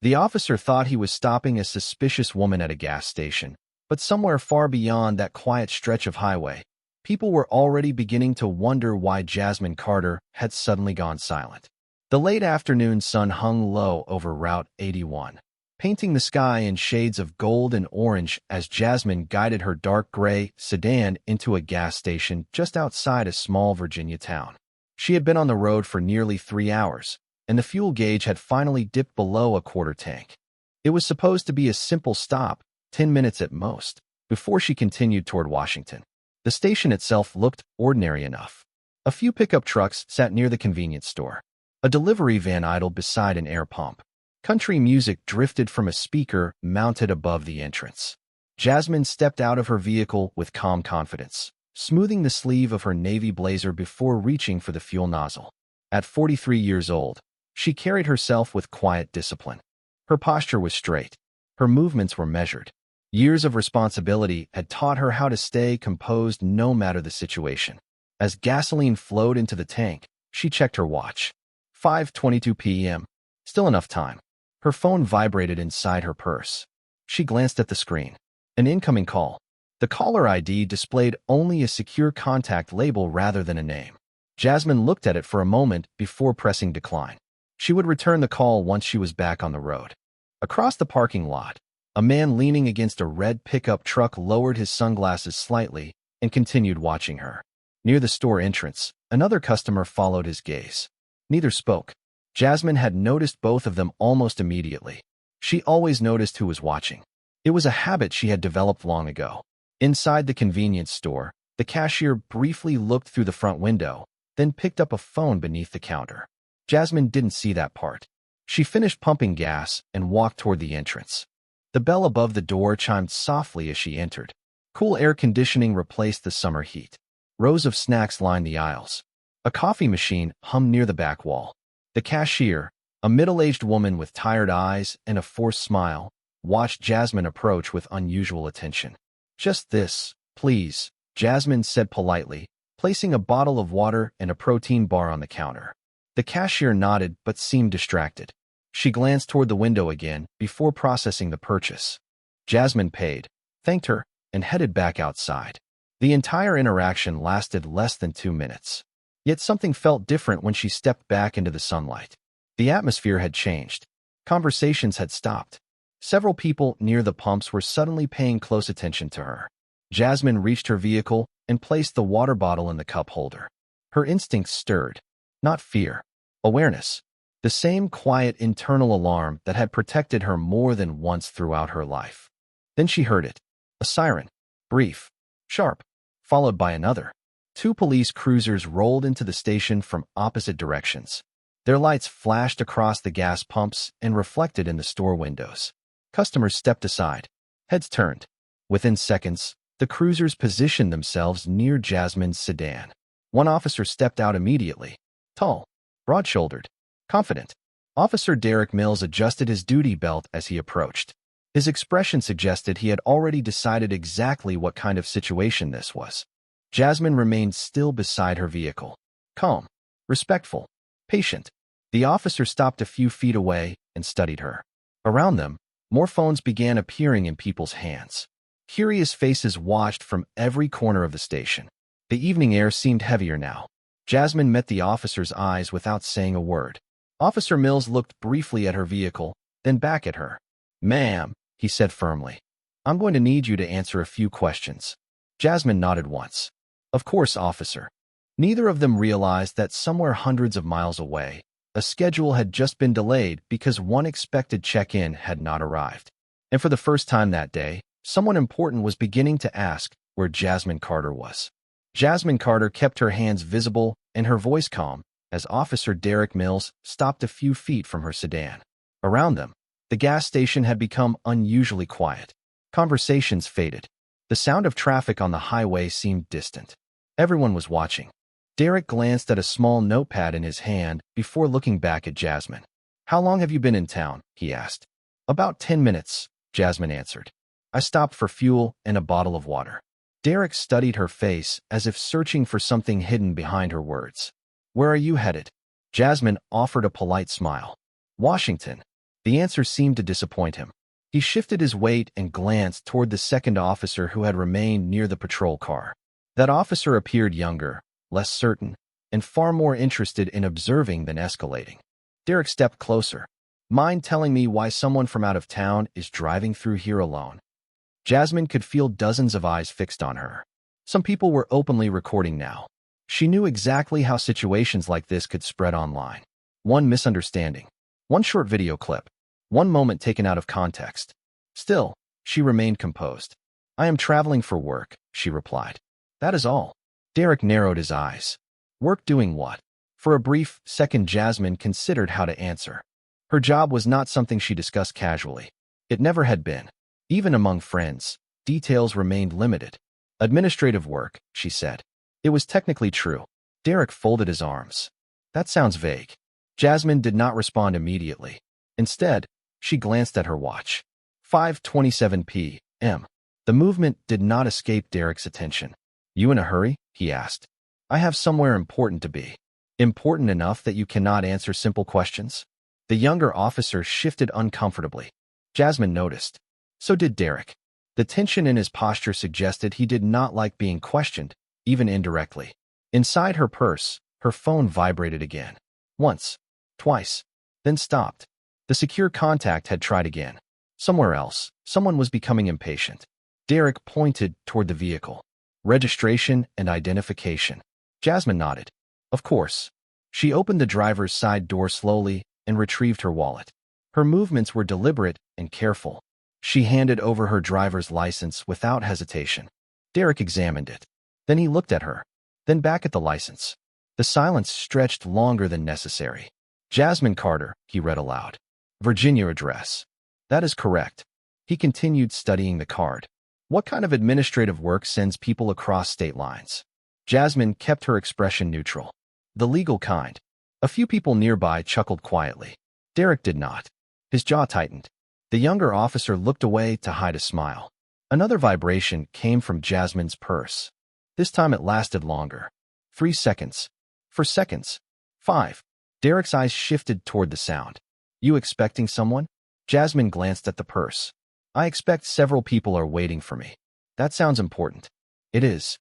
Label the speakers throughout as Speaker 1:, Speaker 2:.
Speaker 1: The officer thought he was stopping a suspicious woman at a gas station, but somewhere far beyond that quiet stretch of highway, people were already beginning to wonder why Jasmine Carter had suddenly gone silent. The late afternoon sun hung low over Route 81, painting the sky in shades of gold and orange as Jasmine guided her dark gray sedan into a gas station just outside a small Virginia town. She had been on the road for nearly 3 hours, and the fuel gauge had finally dipped below a quarter tank. It was supposed to be a simple stop, 10 minutes at most, before she continued toward Washington. The station itself looked ordinary enough. A few pickup trucks sat near the convenience store. A delivery van idled beside an air pump. Country music drifted from a speaker mounted above the entrance. Jasmine stepped out of her vehicle with calm confidence, smoothing the sleeve of her navy blazer before reaching for the fuel nozzle. At 43 years old, she carried herself with quiet discipline. Her posture was straight. Her movements were measured. Years of responsibility had taught her how to stay composed no matter the situation. As gasoline flowed into the tank, she checked her watch. 5:22 p.m. Still enough time. Her phone vibrated inside her purse. She glanced at the screen. An incoming call. The caller ID displayed only a secure contact label rather than a name. Jasmine looked at it for a moment before pressing decline. She would return the call once she was back on the road. Across the parking lot, a man leaning against a red pickup truck lowered his sunglasses slightly and continued watching her. Near the store entrance, another customer followed his gaze. Neither spoke. Jasmine had noticed both of them almost immediately. She always noticed who was watching. It was a habit she had developed long ago. Inside the convenience store, the cashier briefly looked through the front window, then picked up a phone beneath the counter. Jasmine didn't see that part. She finished pumping gas and walked toward the entrance. The bell above the door chimed softly as she entered. Cool air conditioning replaced the summer heat. Rows of snacks lined the aisles. A coffee machine hummed near the back wall. The cashier, a middle-aged woman with tired eyes and a forced smile, watched Jasmine approach with unusual attention. "Just this, please," Jasmine said politely, placing a bottle of water and a protein bar on the counter. The cashier nodded but seemed distracted. She glanced toward the window again before processing the purchase. Jasmine paid, thanked her, and headed back outside. The entire interaction lasted less than 2 minutes. Yet something felt different when she stepped back into the sunlight. The atmosphere had changed. Conversations had stopped. Several people near the pumps were suddenly paying close attention to her. Jasmine reached her vehicle and placed the water bottle in the cup holder. Her instincts stirred. Not fear. Awareness. The same quiet internal alarm that had protected her more than once throughout her life. Then she heard it. A siren. Brief. Sharp. Followed by another. 2 police cruisers rolled into the station from opposite directions. Their lights flashed across the gas pumps and reflected in the store windows. Customers stepped aside. Heads turned. Within seconds, the cruisers positioned themselves near Jasmine's sedan. One officer stepped out immediately. Tall, broad-shouldered, confident. Officer Derek Mills adjusted his duty belt as he approached. His expression suggested he had already decided exactly what kind of situation this was. Jasmine remained still beside her vehicle. Calm, respectful, patient. The officer stopped a few feet away and studied her. Around them, more phones began appearing in people's hands. Curious faces watched from every corner of the station. The evening air seemed heavier now. Jasmine met the officer's eyes without saying a word. Officer Mills looked briefly at her vehicle, then back at her. "Ma'am," he said firmly, "I'm going to need you to answer a few questions." Jasmine nodded once. "Of course, officer." Neither of them realized that somewhere hundreds of miles away, a schedule had just been delayed because one expected check-in had not arrived. And for the first time that day, someone important was beginning to ask where Jasmine Carter was. Jasmine Carter kept her hands visible and her voice calm as Officer Derek Mills stopped a few feet from her sedan. Around them, the gas station had become unusually quiet. Conversations faded. The sound of traffic on the highway seemed distant. Everyone was watching. Derek glanced at a small notepad in his hand before looking back at Jasmine. "How long have you been in town?" he asked. "About 10 minutes," Jasmine answered. "I stopped for fuel and a bottle of water." Derek studied her face as if searching for something hidden behind her words. "Where are you headed?" Jasmine offered a polite smile. "Washington." The answer seemed to disappoint him. He shifted his weight and glanced toward the second officer who had remained near the patrol car. That officer appeared younger, less certain, and far more interested in observing than escalating. Derek stepped closer. Mind telling me why someone from out of town is driving through here alone? Jasmine could feel dozens of eyes fixed on her. Some people were openly recording now. She knew exactly how situations like this could spread online. One misunderstanding, one short video clip, one moment taken out of context. Still, she remained composed. I am traveling for work, she replied. That is all. Derek narrowed his eyes. Work doing what? For a brief second, Jasmine considered how to answer. Her job was not something she discussed casually. It never had been. Even among friends, details remained limited. Administrative work, she said. It was technically true. Derek folded his arms. That sounds vague. Jasmine did not respond immediately. Instead, she glanced at her watch. 5:27 p.m. The movement did not escape Derek's attention. You in a hurry? He asked. I have somewhere important to be. Important enough that you cannot answer simple questions? The younger officer shifted uncomfortably. Jasmine noticed. So did Derek. The tension in his posture suggested he did not like being questioned, even indirectly. Inside her purse, her phone vibrated again. Once, twice, then stopped. The secure contact had tried again. Somewhere else, someone was becoming impatient. Derek pointed toward the vehicle. Registration and identification. Jasmine nodded. Of course. She opened the driver's side door slowly and retrieved her wallet. Her movements were deliberate and careful. She handed over her driver's license without hesitation. Derek examined it. Then he looked at her. Then back at the license. The silence stretched longer than necessary. Jasmine Carter, he read aloud. Virginia address. That is correct. He continued studying the card. What kind of administrative work sends people across state lines? Jasmine kept her expression neutral. The legal kind. A few people nearby chuckled quietly. Derek did not. His jaw tightened. The younger officer looked away to hide a smile. Another vibration came from Jasmine's purse. This time it lasted longer. 3 seconds. 4 seconds. 5. Derek's eyes shifted toward the sound. You expecting someone? Jasmine glanced at the purse. I expect several people are waiting for me. That sounds important. It is.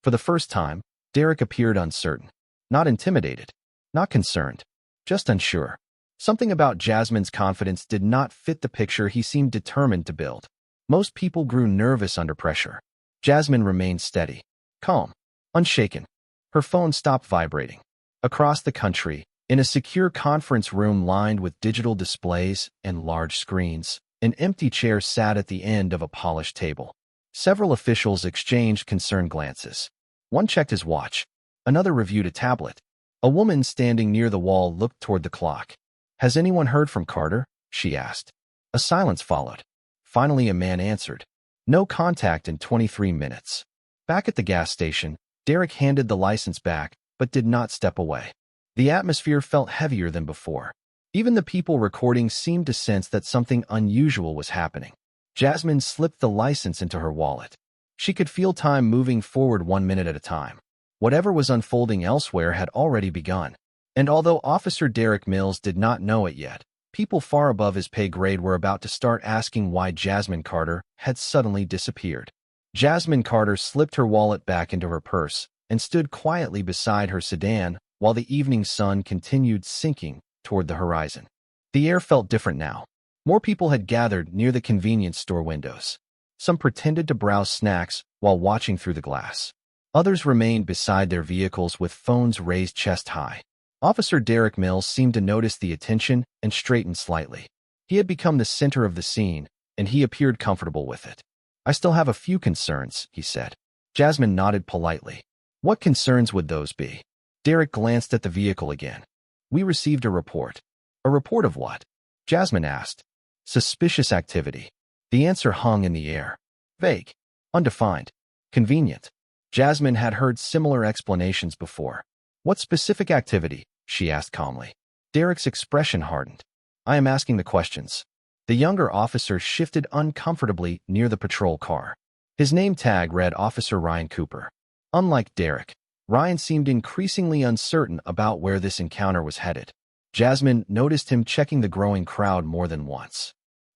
Speaker 1: For the first time, Derek appeared uncertain. Not intimidated. Not concerned. Just unsure. Something about Jasmine's confidence did not fit the picture he seemed determined to build. Most people grew nervous under pressure. Jasmine remained steady, calm, unshaken. Her phone stopped vibrating. Across the country, in a secure conference room lined with digital displays and large screens, an empty chair sat at the end of a polished table. Several officials exchanged concerned glances. One checked his watch. Another reviewed a tablet. A woman standing near the wall looked toward the clock. Has anyone heard from Carter? She asked. A silence followed. Finally, a man answered. No contact in 23 minutes. Back at the gas station, Derek handed the license back, but did not step away. The atmosphere felt heavier than before. Even the people recording seemed to sense that something unusual was happening. Jasmine slipped the license into her wallet. She could feel time moving forward 1 minute at a time. Whatever was unfolding elsewhere had already begun. And although Officer Derek Mills did not know it yet, people far above his pay grade were about to start asking why Jasmine Carter had suddenly disappeared. Jasmine Carter slipped her wallet back into her purse and stood quietly beside her sedan while the evening sun continued sinking toward the horizon. The air felt different now. More people had gathered near the convenience store windows. Some pretended to browse snacks while watching through the glass. Others remained beside their vehicles with phones raised chest high. Officer Derek Mills seemed to notice the attention and straightened slightly. He had become the center of the scene, and he appeared comfortable with it. I still have a few concerns, he said. Jasmine nodded politely. What concerns would those be? Derek glanced at the vehicle again. We received a report. A report of what? Jasmine asked. Suspicious activity. The answer hung in the air. Vague. Undefined. Convenient. Jasmine had heard similar explanations before. What specific activity? She asked calmly. Derek's expression hardened. I am asking the questions. The younger officer shifted uncomfortably near the patrol car. His name tag read Officer Ryan Cooper. Unlike Derek, Ryan seemed increasingly uncertain about where this encounter was headed. Jasmine noticed him checking the growing crowd more than once.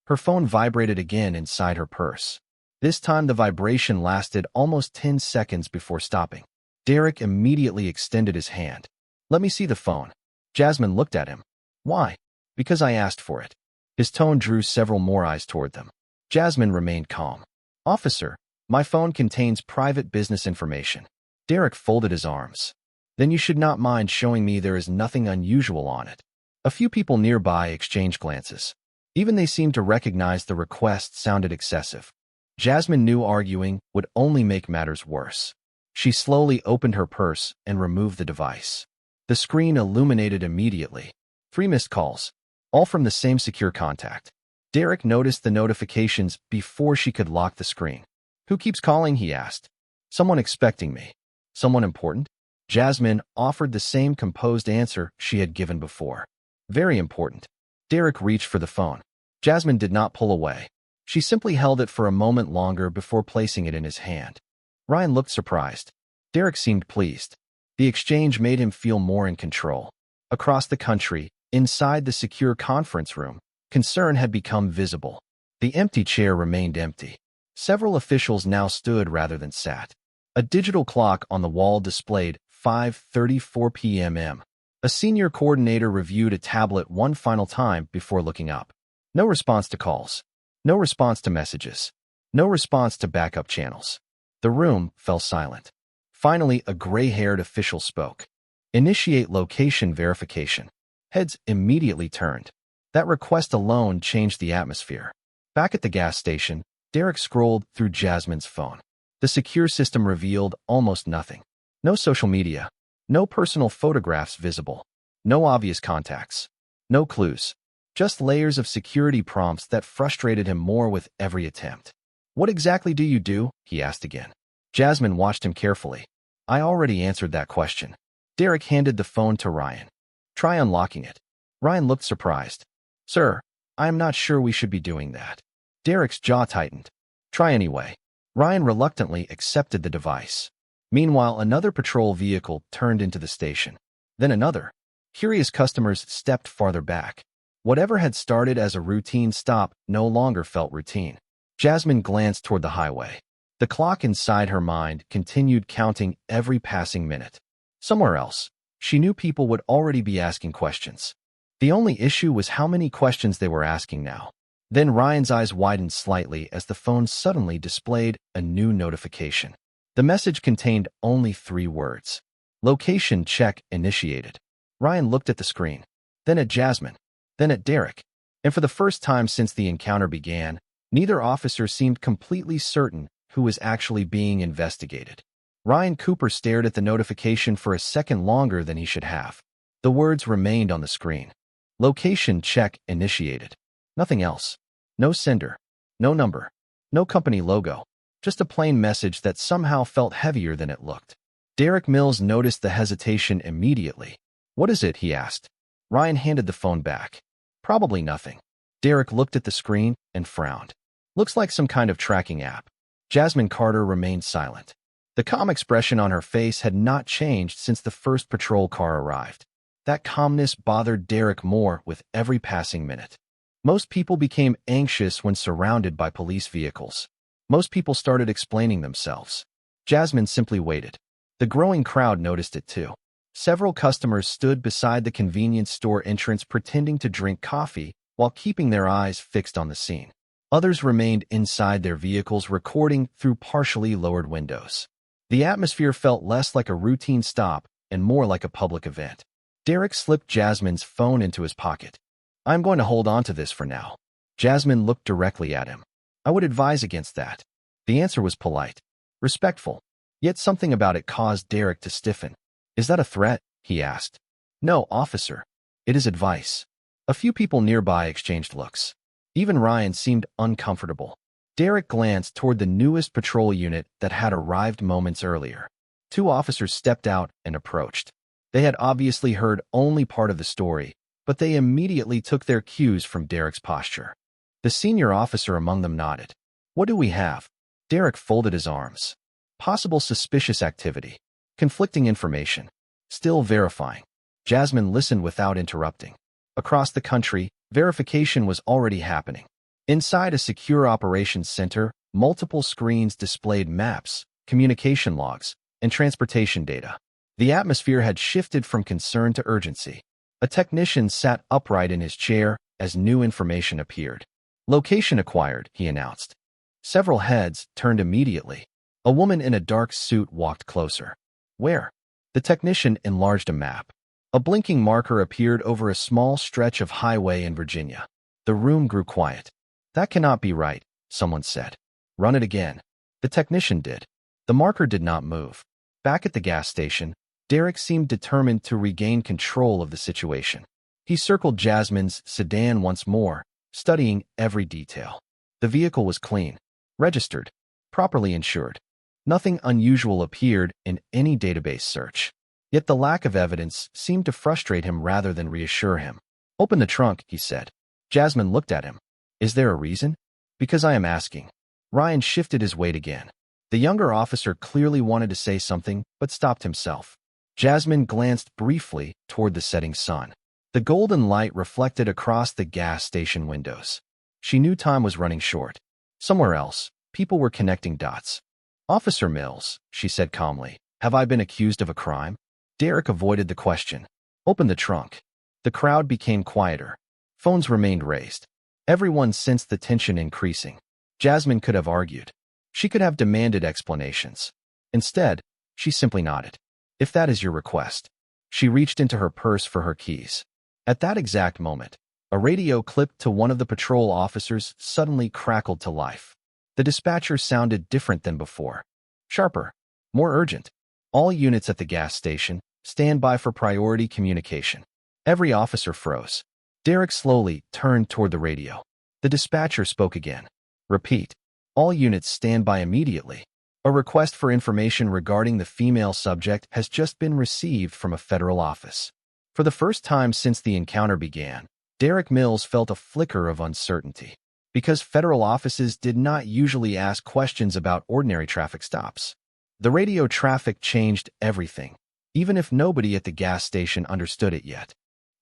Speaker 1: Her phone vibrated again inside her purse. This time the vibration lasted almost 10 seconds before stopping. Derek immediately extended his hand. "Let me see the phone." Jasmine looked at him. "Why?" "Because I asked for it." His tone drew several more eyes toward them. Jasmine remained calm. "Officer, my phone contains private business information." Derek folded his arms. "Then you should not mind showing me there is nothing unusual on it." A few people nearby exchanged glances. Even they seemed to recognize the request sounded excessive. Jasmine knew arguing would only make matters worse. She slowly opened her purse and removed the device. The screen illuminated immediately. 3 missed calls, all from the same secure contact. Derek noticed the notifications before she could lock the screen. "Who keeps calling?" he asked. "Someone expecting me." "Someone important?" Jasmine offered the same composed answer she had given before. "Very important." Derek reached for the phone. Jasmine did not pull away. She simply held it for a moment longer before placing it in his hand. Ryan looked surprised. Derek seemed pleased. The exchange made him feel more in control. Across the country, inside the secure conference room, concern had become visible. The empty chair remained empty. Several officials now stood rather than sat. A digital clock on the wall displayed 5:34 p.m. A senior coordinator reviewed a tablet one final time before looking up. No response to calls. No response to messages. No response to backup channels. The room fell silent. Finally, a gray-haired official spoke. "Initiate location verification." Heads immediately turned. That request alone changed the atmosphere. Back at the gas station, Derek scrolled through Jasmine's phone. The secure system revealed almost nothing. No social media. No personal photographs visible. No obvious contacts. No clues. Just layers of security prompts that frustrated him more with every attempt. "What exactly do you do?" he asked again. Jasmine watched him carefully. "I already answered that question." Derek handed the phone to Ryan. "Try unlocking it." Ryan looked surprised. "Sir, I am not sure we should be doing that." Derek's jaw tightened. "Try anyway." Ryan reluctantly accepted the device. Meanwhile, another patrol vehicle turned into the station. Then another. Curious customers stepped farther back. Whatever had started as a routine stop no longer felt routine. Jasmine glanced toward the highway. The clock inside her mind continued counting every passing minute. Somewhere else, she knew people would already be asking questions. The only issue was how many questions they were asking now. Then Ryan's eyes widened slightly as the phone suddenly displayed a new notification. The message contained only 3 words. "Location check initiated." Ryan looked at the screen, then at Jasmine, then at Derek. And for the first time since the encounter began, neither officer seemed completely certain who was actually being investigated. Ryan Cooper stared at the notification for a second longer than he should have. The words remained on the screen. "Location check initiated." Nothing else. No sender. No number. No company logo. Just a plain message that somehow felt heavier than it looked. Derek Mills noticed the hesitation immediately. "What is it?" he asked. Ryan handed the phone back. "Probably nothing." Derek looked at the screen and frowned. "Looks like some kind of tracking app." Jasmine Carter remained silent. The calm expression on her face had not changed since the first patrol car arrived. That calmness bothered Derek more with every passing minute. Most people became anxious when surrounded by police vehicles. Most people started explaining themselves. Jasmine simply waited. The growing crowd noticed it too. Several customers stood beside the convenience store entrance pretending to drink coffee while keeping their eyes fixed on the scene. Others remained inside their vehicles recording through partially lowered windows. The atmosphere felt less like a routine stop and more like a public event. Derek slipped Jasmine's phone into his pocket. "I'm going to hold on to this for now." Jasmine looked directly at him. "I would advise against that." The answer was polite, respectful, yet something about it caused Derek to stiffen. "Is that a threat?" he asked. "No, officer. It is advice." A few people nearby exchanged looks. Even Ryan seemed uncomfortable. Derek glanced toward the newest patrol unit that had arrived moments earlier. 2 officers stepped out and approached. They had obviously heard only part of the story, but they immediately took their cues from Derek's posture. The senior officer among them nodded. "What do we have?" Derek folded his arms. "Possible suspicious activity. Conflicting information. Still verifying." Jasmine listened without interrupting. Across the country, verification was already happening. Inside a secure operations center, multiple screens displayed maps, communication logs, and transportation data. The atmosphere had shifted from concern to urgency. A technician sat upright in his chair as new information appeared. "Location acquired," he announced. Several heads turned immediately. A woman in a dark suit walked closer. "Where?" The technician enlarged a map. A blinking marker appeared over a small stretch of highway in Virginia. The room grew quiet. "That cannot be right," someone said. "Run it again." The technician did. The marker did not move. Back at the gas station, Derek seemed determined to regain control of the situation. He circled Jasmine's sedan once more, studying every detail. The vehicle was clean, registered, properly insured. Nothing unusual appeared in any database search. Yet the lack of evidence seemed to frustrate him rather than reassure him. "Open the trunk," he said. Jasmine looked at him. "Is there a reason?" "Because I am asking." Ryan shifted his weight again. The younger officer clearly wanted to say something, but stopped himself. Jasmine glanced briefly toward the setting sun. The golden light reflected across the gas station windows. She knew time was running short. Somewhere else, people were connecting dots. "Officer Mills," she said calmly, "have I been accused of a crime?" Derek avoided the question. "Open the trunk." The crowd became quieter. Phones remained raised. Everyone sensed the tension increasing. Jasmine could have argued. She could have demanded explanations. Instead, she simply nodded. "If that is your request." She reached into her purse for her keys. At that exact moment, a radio clipped to one of the patrol officers suddenly crackled to life. The dispatcher sounded different than before. Sharper, more urgent. "All units at the gas station, stand by for priority communication." Every officer froze. Derek slowly turned toward the radio. The dispatcher spoke again. "Repeat. All units stand by immediately. A request for information regarding the female subject has just been received from a federal office." For the first time since the encounter began, Derek Mills felt a flicker of uncertainty. Because federal offices did not usually ask questions about ordinary traffic stops. The radio traffic changed everything, even if nobody at the gas station understood it yet.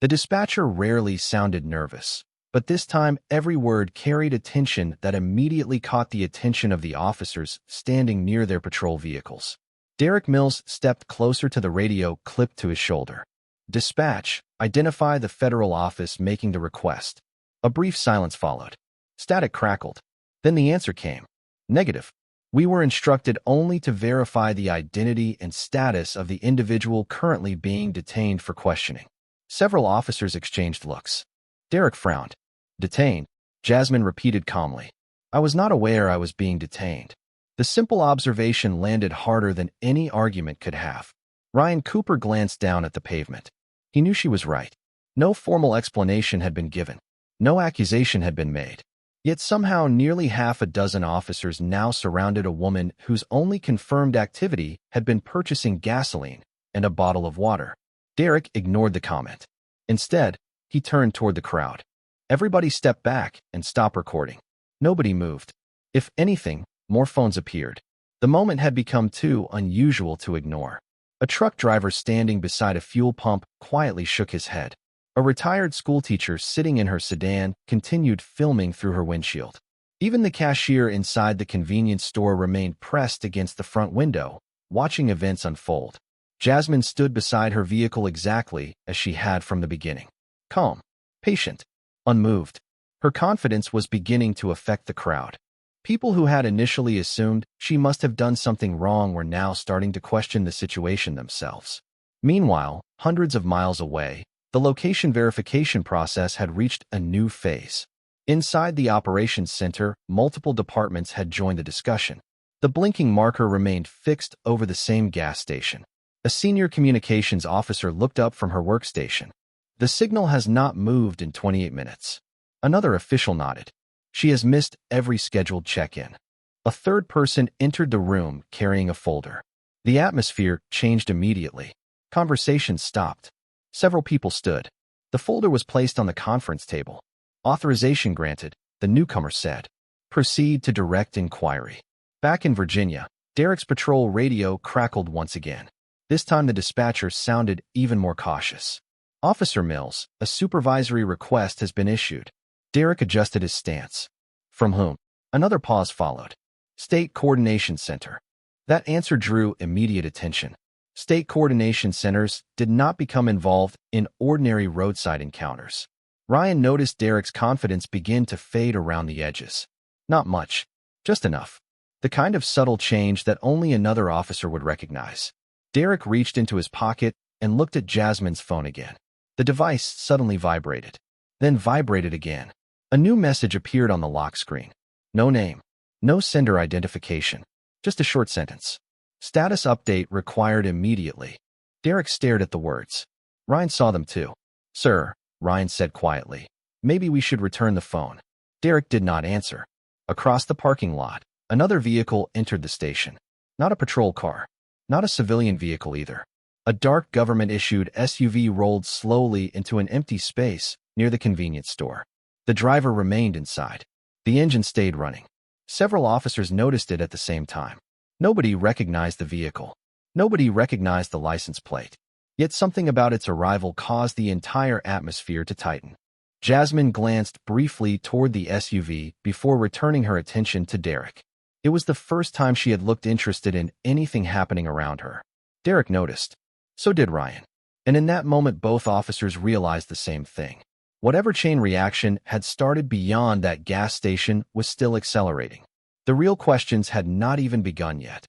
Speaker 1: The dispatcher rarely sounded nervous, but this time every word carried a tension that immediately caught the attention of the officers standing near their patrol vehicles. Derek Mills stepped closer to the radio clipped to his shoulder. "Dispatch, identify the federal office making the request." A brief silence followed. Static crackled. Then the answer came. "Negative. We were instructed only to verify the identity and status of the individual currently being detained for questioning." Several officers exchanged looks. Derek frowned. "Detained," Jasmine repeated calmly. "I was not aware I was being detained." The simple observation landed harder than any argument could have. Ryan Cooper glanced down at the pavement. He knew she was right. No formal explanation had been given. No accusation had been made. Yet somehow nearly half a dozen officers now surrounded a woman whose only confirmed activity had been purchasing gasoline and a bottle of water. Derek ignored the comment. Instead, he turned toward the crowd. Everybody stepped back and stopped recording. Nobody moved. If anything, more phones appeared. The moment had become too unusual to ignore. A truck driver standing beside a fuel pump quietly shook his head. A retired schoolteacher sitting in her sedan continued filming through her windshield. Even the cashier inside the convenience store remained pressed against the front window, watching events unfold. Jasmine stood beside her vehicle exactly as she had from the beginning. Calm, patient, unmoved. Her confidence was beginning to affect the crowd. People who had initially assumed she must have done something wrong were now starting to question the situation themselves. Meanwhile, hundreds of miles away, the location verification process had reached a new phase. Inside the operations center, multiple departments had joined the discussion. The blinking marker remained fixed over the same gas station. A senior communications officer looked up from her workstation. "The signal has not moved in 28 minutes. Another official nodded. "She has missed every scheduled check-in." A third person entered the room carrying a folder. The atmosphere changed immediately. Conversation stopped. Several people stood. The folder was placed on the conference table. "Authorization granted," the newcomer said. "Proceed to direct inquiry." Back in Virginia, Derek's patrol radio crackled once again. This time the dispatcher sounded even more cautious. Officer Mills, a supervisory request has been issued. Derek adjusted his stance. From whom? Another pause followed. State Coordination Center. That answer drew immediate attention. State coordination centers did not become involved in ordinary roadside encounters. Ryan noticed Derek's confidence begin to fade around the edges. Not much, just enough. The kind of subtle change that only another officer would recognize. Derek reached into his pocket and looked at Jasmine's phone again. The device suddenly vibrated, then vibrated again. A new message appeared on the lock screen. No name, no sender identification, just a short sentence. Status update required immediately. Derek stared at the words. Ryan saw them too. Sir, Ryan said quietly, maybe we should return the phone. Derek did not answer. Across the parking lot, another vehicle entered the station. Not a patrol car. Not a civilian vehicle either. A dark government-issued SUV rolled slowly into an empty space near the convenience store. The driver remained inside. The engine stayed running. Several officers noticed it at the same time. Nobody recognized the vehicle. Nobody recognized the license plate. Yet something about its arrival caused the entire atmosphere to tighten. Jasmine glanced briefly toward the SUV before returning her attention to Derek. It was the first time she had looked interested in anything happening around her. Derek noticed. So did Ryan. And in that moment, both officers realized the same thing. Whatever chain reaction had started beyond that gas station was still accelerating. The real questions had not even begun yet.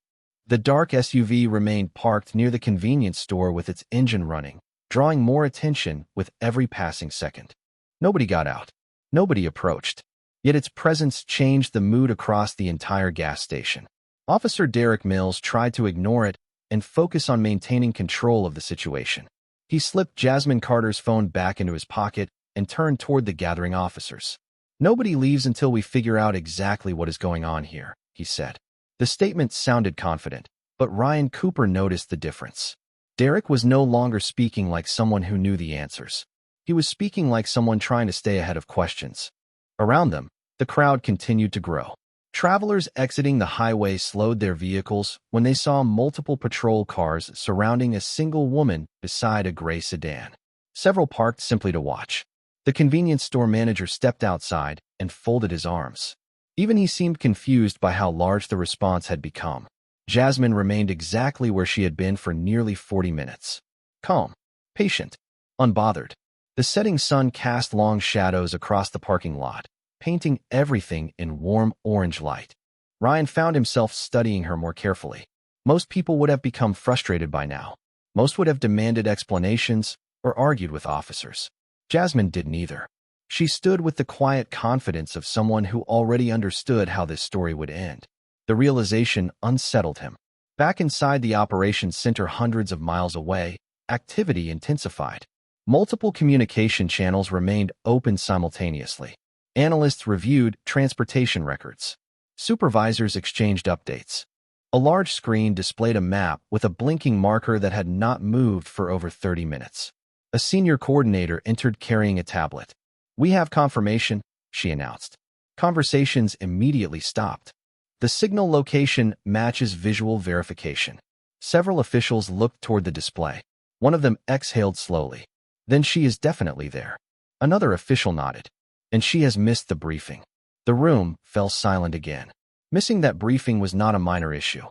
Speaker 1: The dark SUV remained parked near the convenience store with its engine running, drawing more attention with every passing second. Nobody got out. Nobody approached. Yet its presence changed the mood across the entire gas station. Officer Derek Mills tried to ignore it and focus on maintaining control of the situation. He slipped Jasmine Carter's phone back into his pocket and turned toward the gathering officers. Nobody leaves until we figure out exactly what is going on here, he said. The statement sounded confident, but Ryan Cooper noticed the difference. Derek was no longer speaking like someone who knew the answers. He was speaking like someone trying to stay ahead of questions. Around them, the crowd continued to grow. Travelers exiting the highway slowed their vehicles when they saw multiple patrol cars surrounding a single woman beside a gray sedan. Several parked simply to watch. The convenience store manager stepped outside and folded his arms. Even he seemed confused by how large the response had become. Jasmine remained exactly where she had been for nearly 40 minutes. Calm, patient, unbothered. The setting sun cast long shadows across the parking lot, painting everything in warm orange light. Ryan found himself studying her more carefully. Most people would have become frustrated by now. Most would have demanded explanations or argued with officers. Jasmine didn't either. She stood with the quiet confidence of someone who already understood how this story would end. The realization unsettled him. Back inside the operations center hundreds of miles away, activity intensified. Multiple communication channels remained open simultaneously. Analysts reviewed transportation records. Supervisors exchanged updates. A large screen displayed a map with a blinking marker that had not moved for over 30 minutes. A senior coordinator entered carrying a tablet. "We have confirmation," she announced. Conversations immediately stopped. The signal location matches visual verification. Several officials looked toward the display. One of them exhaled slowly. "Then she is definitely there." Another official nodded. "And she has missed the briefing." The room fell silent again. Missing that briefing was not a minor issue.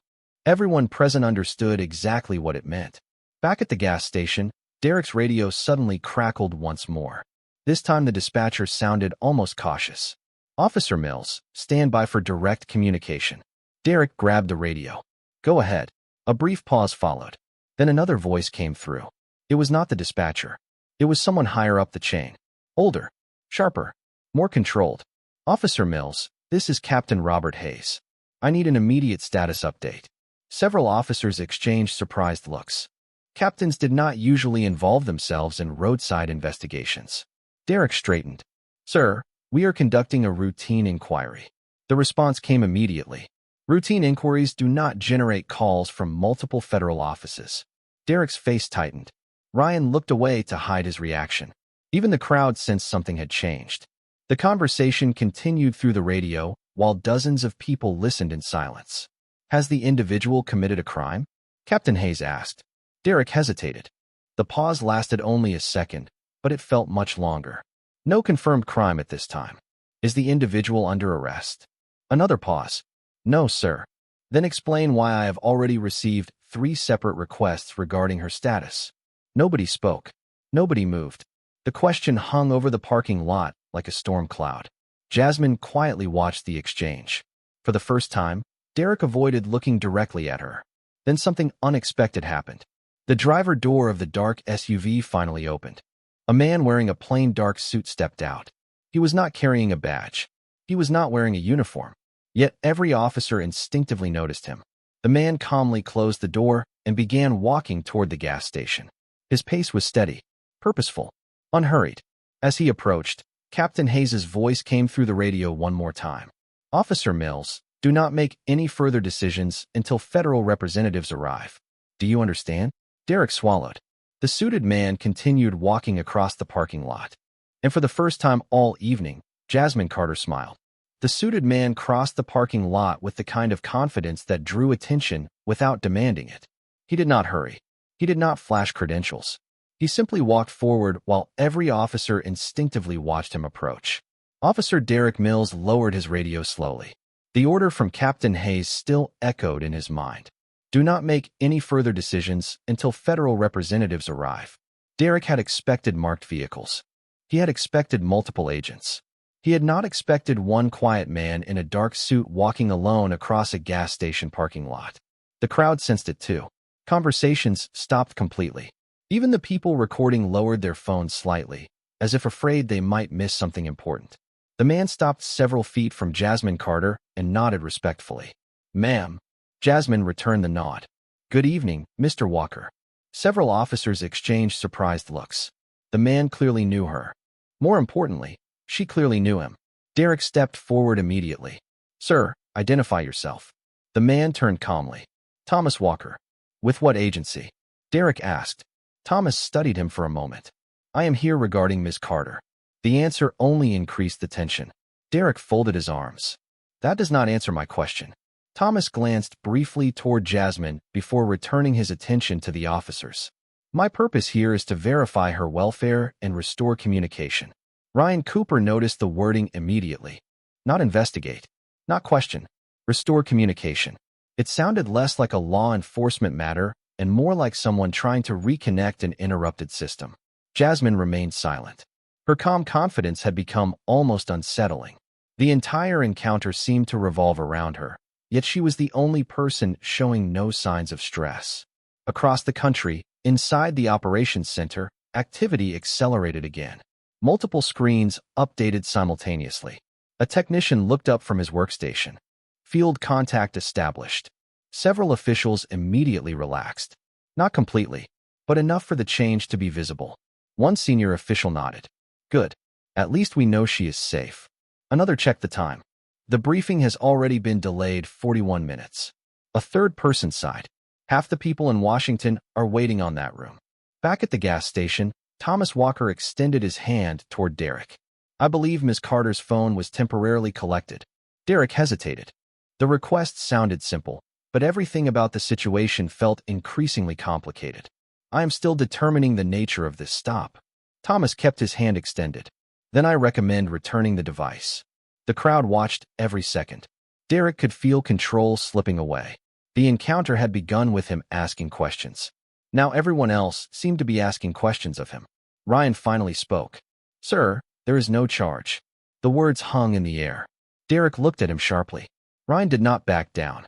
Speaker 1: Everyone present understood exactly what it meant. Back at the gas station, Derek's radio suddenly crackled once more. This time the dispatcher sounded almost cautious. "Officer Mills, stand by for direct communication." Derek grabbed the radio. "Go ahead." A brief pause followed. Then another voice came through. It was not the dispatcher. It was someone higher up the chain. Older, sharper, more controlled. "Officer Mills, this is Captain Robert Hayes. I need an immediate status update." Several officers exchanged surprised looks. Captains did not usually involve themselves in roadside investigations. Derek straightened. "Sir, we are conducting a routine inquiry." The response came immediately. Routine inquiries do not generate calls from multiple federal offices. Derek's face tightened. Ryan looked away to hide his reaction. Even the crowd sensed something had changed. The conversation continued through the radio while dozens of people listened in silence. "Has the individual committed a crime?" Captain Hayes asked. Derek hesitated. The pause lasted only a second, but it felt much longer. No confirmed crime at this time. Is the individual under arrest? Another pause. No, sir. Then explain why I have already received 3 separate requests regarding her status. Nobody spoke. Nobody moved. The question hung over the parking lot like a storm cloud. Jasmine quietly watched the exchange. For the first time, Derek avoided looking directly at her. Then something unexpected happened. The driver door of the dark SUV finally opened. A man wearing a plain dark suit stepped out. He was not carrying a badge. He was not wearing a uniform. Yet every officer instinctively noticed him. The man calmly closed the door and began walking toward the gas station. His pace was steady, purposeful, unhurried. As he approached, Captain Hayes's voice came through the radio one more time. Officer Mills, do not make any further decisions until federal representatives arrive. Do you understand? Derek swallowed. The suited man continued walking across the parking lot. And for the first time all evening, Jasmine Carter smiled. The suited man crossed the parking lot with the kind of confidence that drew attention without demanding it. He did not hurry. He did not flash credentials. He simply walked forward while every officer instinctively watched him approach. Officer Derek Mills lowered his radio slowly. The order from Captain Hayes still echoed in his mind. Do not make any further decisions until federal representatives arrive. Derek had expected marked vehicles. He had expected multiple agents. He had not expected one quiet man in a dark suit walking alone across a gas station parking lot. The crowd sensed it too. Conversations stopped completely. Even the people recording lowered their phones slightly, as if afraid they might miss something important. The man stopped several feet from Jasmine Carter and nodded respectfully. Ma'am. Jasmine returned the nod. Good evening, Mr. Walker. Several officers exchanged surprised looks. The man clearly knew her. More importantly, she clearly knew him. Derek stepped forward immediately. Sir, identify yourself. The man turned calmly. Thomas Walker. With what agency? Derek asked. Thomas studied him for a moment. I am here regarding Miss Carter. The answer only increased the tension. Derek folded his arms. That does not answer my question. Thomas glanced briefly toward Jasmine before returning his attention to the officers. My purpose here is to verify her welfare and restore communication. Ryan Cooper noticed the wording immediately. Not investigate. Not question. Restore communication. It sounded less like a law enforcement matter and more like someone trying to reconnect an interrupted system. Jasmine remained silent. Her calm confidence had become almost unsettling. The entire encounter seemed to revolve around her, yet she was the only person showing no signs of stress. Across the country, inside the operations center, activity accelerated again. Multiple screens updated simultaneously. A technician looked up from his workstation. Field contact established. Several officials immediately relaxed. Not completely, but enough for the change to be visible. One senior official nodded. Good. At least we know she is safe. Another checked the time. The briefing has already been delayed 41 minutes. A third person sighed. Half the people in Washington are waiting on that room. Back at the gas station, Thomas Walker extended his hand toward Derek. I believe Miss Carter's phone was temporarily collected. Derek hesitated. The request sounded simple, but everything about the situation felt increasingly complicated. I am still determining the nature of this stop. Thomas kept his hand extended. Then I recommend returning the device. The crowd watched every second. Derek could feel control slipping away. The encounter had begun with him asking questions. Now everyone else seemed to be asking questions of him. Ryan finally spoke. Sir, there is no charge. The words hung in the air. Derek looked at him sharply. Ryan did not back down.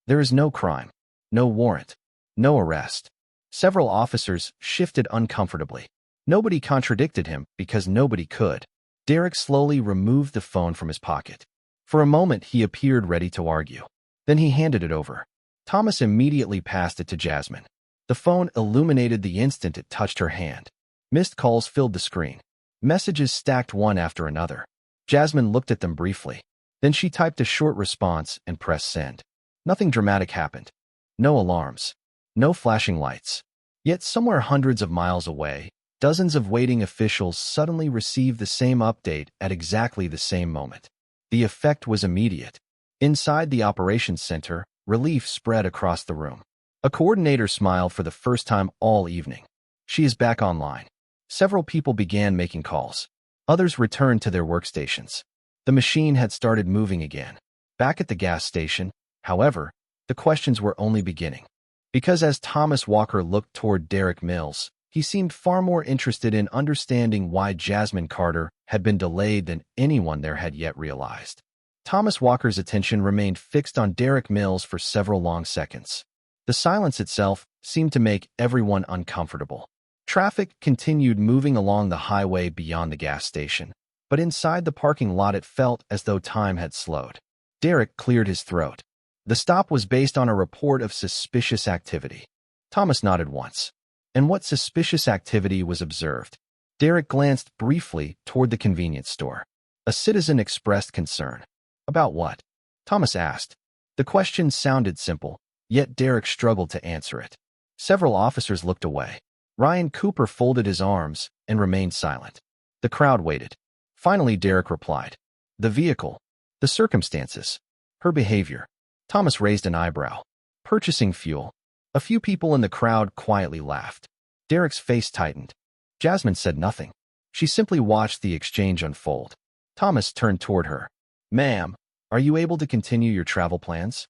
Speaker 1: There is no crime. No warrant. No arrest. Several officers shifted uncomfortably. Nobody contradicted him because nobody could. Derek slowly removed the phone from his pocket. For a moment, he appeared ready to argue. Then he handed it over. Thomas immediately passed it to Jasmine. The phone illuminated the instant it touched her hand. Missed calls filled the screen. Messages stacked one after another. Jasmine looked at them briefly. Then she typed a short response and pressed send. Nothing dramatic happened. No alarms. No flashing lights. Yet somewhere hundreds of miles away, dozens of waiting officials suddenly received the same update at exactly the same moment. The effect was immediate. Inside the operations center, relief spread across the room. A coordinator smiled for the first time all evening. She is back online. Several people began making calls. Others returned to their workstations. The machine had started moving again. Back at the gas station, however, the questions were only beginning. Because as Thomas Walker looked toward Derek Mills, he seemed far more interested in understanding why Jasmine Carter had been delayed than anyone there had yet realized. Thomas Walker's attention remained fixed on Derek Mills for several long seconds. The silence itself seemed to make everyone uncomfortable. Traffic continued moving along the highway beyond the gas station, but inside the parking lot it felt as though time had slowed. Derek cleared his throat. The stop was based on a report of suspicious activity. Thomas nodded once. And what suspicious activity was observed? Derek glanced briefly toward the convenience store. A citizen expressed concern. About what? Thomas asked. The question sounded simple, yet Derek struggled to answer it. Several officers looked away. Ryan Cooper folded his arms and remained silent. The crowd waited. Finally, Derek replied. The vehicle. The circumstances. Her behavior. Thomas raised an eyebrow. Purchasing fuel. A few people in the crowd quietly laughed. Derek's face tightened. Jasmine said nothing. She simply watched the exchange unfold. Thomas turned toward her. Ma'am, are you able to continue your travel plans?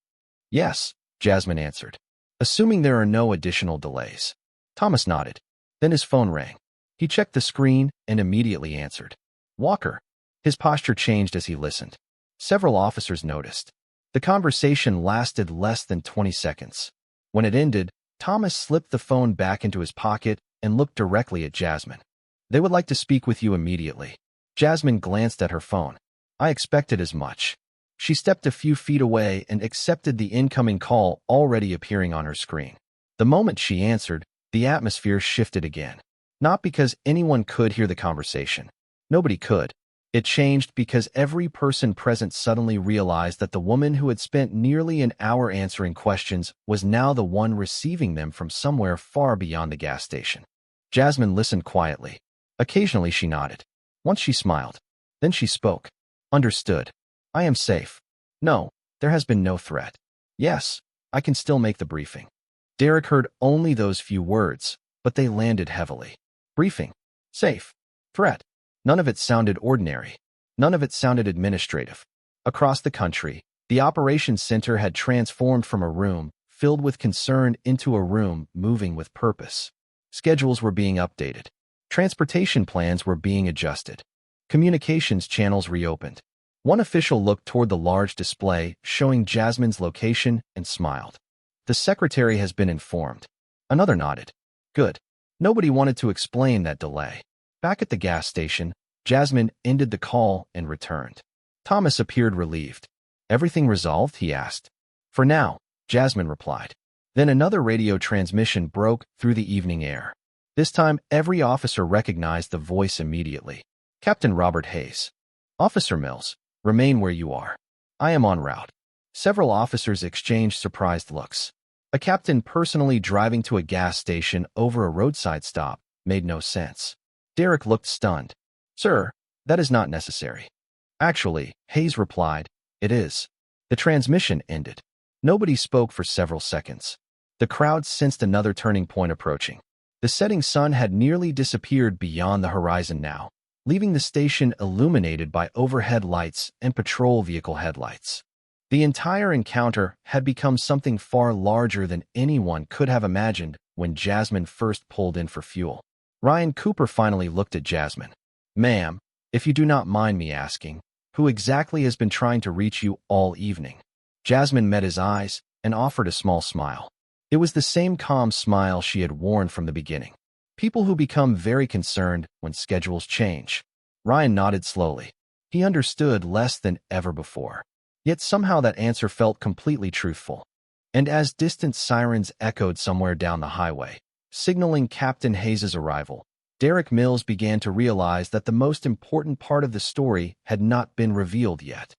Speaker 1: Yes, Jasmine answered. Assuming there are no additional delays. Thomas nodded. Then his phone rang. He checked the screen and immediately answered. Walker. His posture changed as he listened. Several officers noticed. The conversation lasted less than 20 seconds. When it ended, Thomas slipped the phone back into his pocket and looked directly at Jasmine. They would like to speak with you immediately. Jasmine glanced at her phone. I expected as much. She stepped a few feet away and accepted the incoming call already appearing on her screen. The moment she answered, the atmosphere shifted again. Not because anyone could hear the conversation. Nobody could. It changed because every person present suddenly realized that the woman who had spent nearly an hour answering questions was now the one receiving them from somewhere far beyond the gas station. Jasmine listened quietly. Occasionally she nodded. Once she smiled. Then she spoke. Understood. I am safe. No, there has been no threat. Yes, I can still make the briefing. Derek heard only those few words, but they landed heavily. Briefing. Safe. Threat. None of it sounded ordinary. None of it sounded administrative. Across the country, the operations center had transformed from a room filled with concern into a room moving with purpose. Schedules were being updated. Transportation plans were being adjusted. Communications channels reopened. One official looked toward the large display showing Jasmine's location and smiled. The secretary has been informed. Another nodded. Good. Nobody wanted to explain that delay. Back at the gas station, Jasmine ended the call and returned. Thomas appeared relieved. Everything resolved? He asked. For now, Jasmine replied. Then another radio transmission broke through the evening air. This time, every officer recognized the voice immediately. Captain Robert Hayes. Officer Mills, remain where you are. I am en route. Several officers exchanged surprised looks. A captain personally driving to a gas station over a roadside stop made no sense. Derek looked stunned. Sir, that is not necessary. Actually, Hayes replied, it is. The transmission ended. Nobody spoke for several seconds. The crowd sensed another turning point approaching. The setting sun had nearly disappeared beyond the horizon now, leaving the station illuminated by overhead lights and patrol vehicle headlights. The entire encounter had become something far larger than anyone could have imagined when Jasmine first pulled in for fuel. Ryan Cooper finally looked at Jasmine. Ma'am, if you do not mind me asking, who exactly has been trying to reach you all evening? Jasmine met his eyes and offered a small smile. It was the same calm smile she had worn from the beginning. People who become very concerned when schedules change. Ryan nodded slowly. He understood less than ever before. Yet somehow that answer felt completely truthful. And as distant sirens echoed somewhere down the highway, signaling Captain Hayes' arrival, Derek Mills began to realize that the most important part of the story had not been revealed yet.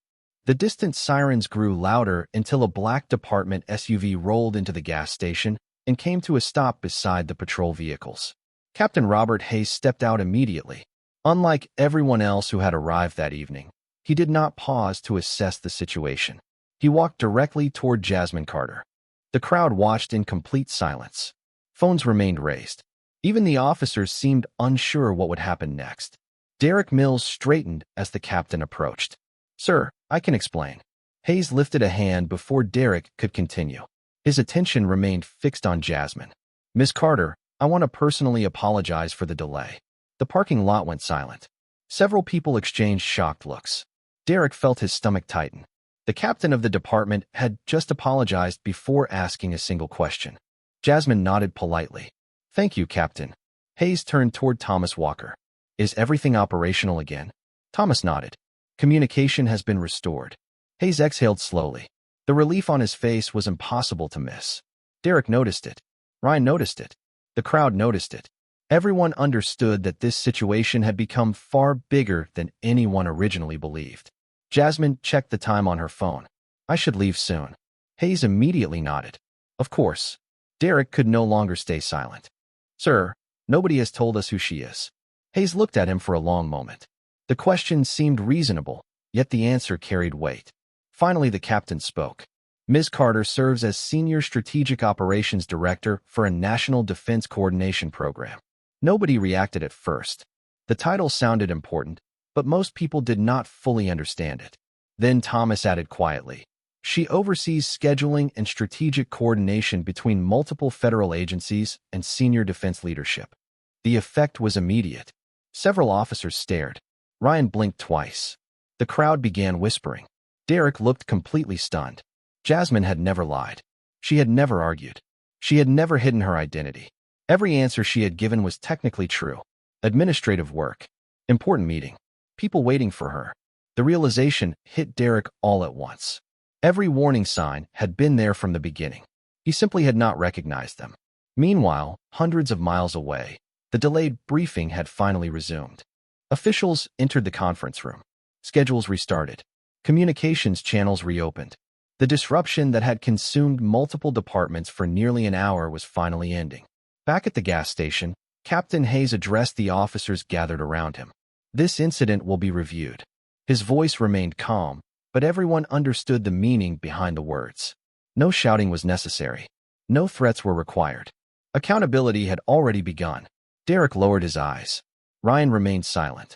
Speaker 1: The distant sirens grew louder until a black department SUV rolled into the gas station and came to a stop beside the patrol vehicles. Captain Robert Hayes stepped out immediately. Unlike everyone else who had arrived that evening, he did not pause to assess the situation. He walked directly toward Jasmine Carter. The crowd watched in complete silence. Phones remained raised. Even the officers seemed unsure what would happen next. Derek Mills straightened as the captain approached. "Sir, I can explain." Hayes lifted a hand before Derek could continue. His attention remained fixed on Jasmine. "Miss Carter, I want to personally apologize for the delay." The parking lot went silent. Several people exchanged shocked looks. Derek felt his stomach tighten. The captain of the department had just apologized before asking a single question. Jasmine nodded politely. "Thank you, Captain." Hayes turned toward Thomas Walker. "Is everything operational again?" Thomas nodded. "Communication has been restored." Hayes exhaled slowly. The relief on his face was impossible to miss. Derek noticed it. Ryan noticed it. The crowd noticed it. Everyone understood that this situation had become far bigger than anyone originally believed. Jasmine checked the time on her phone. "I should leave soon." Hayes immediately nodded. "Of course." Derek could no longer stay silent. "Sir, nobody has told us who she is." Hayes looked at him for a long moment. The question seemed reasonable, yet the answer carried weight. Finally, the captain spoke. "Ms. Carter serves as Senior Strategic Operations Director for a National Defense Coordination Program." Nobody reacted at first. The title sounded important, but most people did not fully understand it. Then Thomas added quietly, "She oversees scheduling and strategic coordination between multiple federal agencies and senior defense leadership." The effect was immediate. Several officers stared. Ryan blinked twice. The crowd began whispering. Derek looked completely stunned. Jasmine had never lied. She had never argued. She had never hidden her identity. Every answer she had given was technically true. Administrative work. Important meeting. People waiting for her. The realization hit Derek all at once. Every warning sign had been there from the beginning. He simply had not recognized them. Meanwhile, hundreds of miles away, the delayed briefing had finally resumed. Officials entered the conference room. Schedules restarted. Communications channels reopened. The disruption that had consumed multiple departments for nearly an hour was finally ending. Back at the gas station, Captain Hayes addressed the officers gathered around him. "This incident will be reviewed." His voice remained calm, but everyone understood the meaning behind the words. No shouting was necessary. No threats were required. Accountability had already begun. Derek lowered his eyes. Ryan remained silent.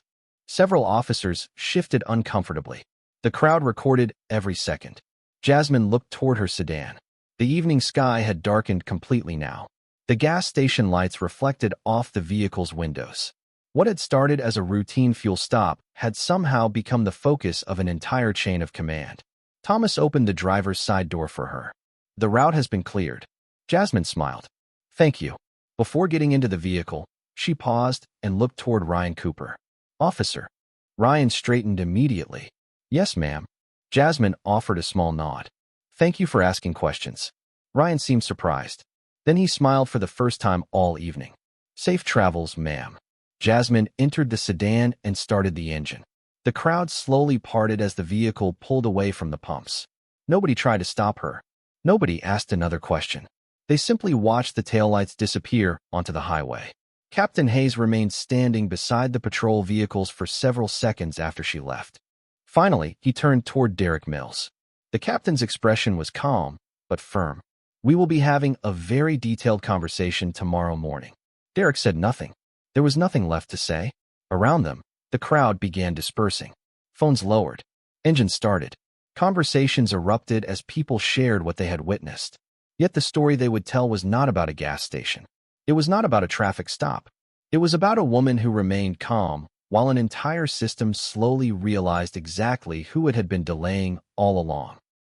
Speaker 1: Several officers shifted uncomfortably. The crowd recorded every second. Jasmine looked toward her sedan. The evening sky had darkened completely now. The gas station lights reflected off the vehicle's windows. What had started as a routine fuel stop had somehow become the focus of an entire chain of command. Thomas opened the driver's side door for her. "The route has been cleared." Jasmine smiled. "Thank you." Before getting into the vehicle, she paused and looked toward Ryan Cooper. "Officer." Ryan straightened immediately. "Yes, ma'am." Jasmine offered a small nod. "Thank you for asking questions." Ryan seemed surprised. Then he smiled for the first time all evening. "Safe travels, ma'am." Jasmine entered the sedan and started the engine. The crowd slowly parted as the vehicle pulled away from the pumps. Nobody tried to stop her. Nobody asked another question. They simply watched the taillights disappear onto the highway. Captain Hayes remained standing beside the patrol vehicles for several seconds after she left. Finally, he turned toward Derek Mills. The captain's expression was calm, but firm. "We will be having a very detailed conversation tomorrow morning." Derek said nothing. There was nothing left to say. Around them, the crowd began dispersing. Phones lowered. Engines started. Conversations erupted as people shared what they had witnessed. Yet the story they would tell was not about a gas station. It was not about a traffic stop. It was about a woman who remained calm while an entire system slowly realized exactly who it had been delaying all along.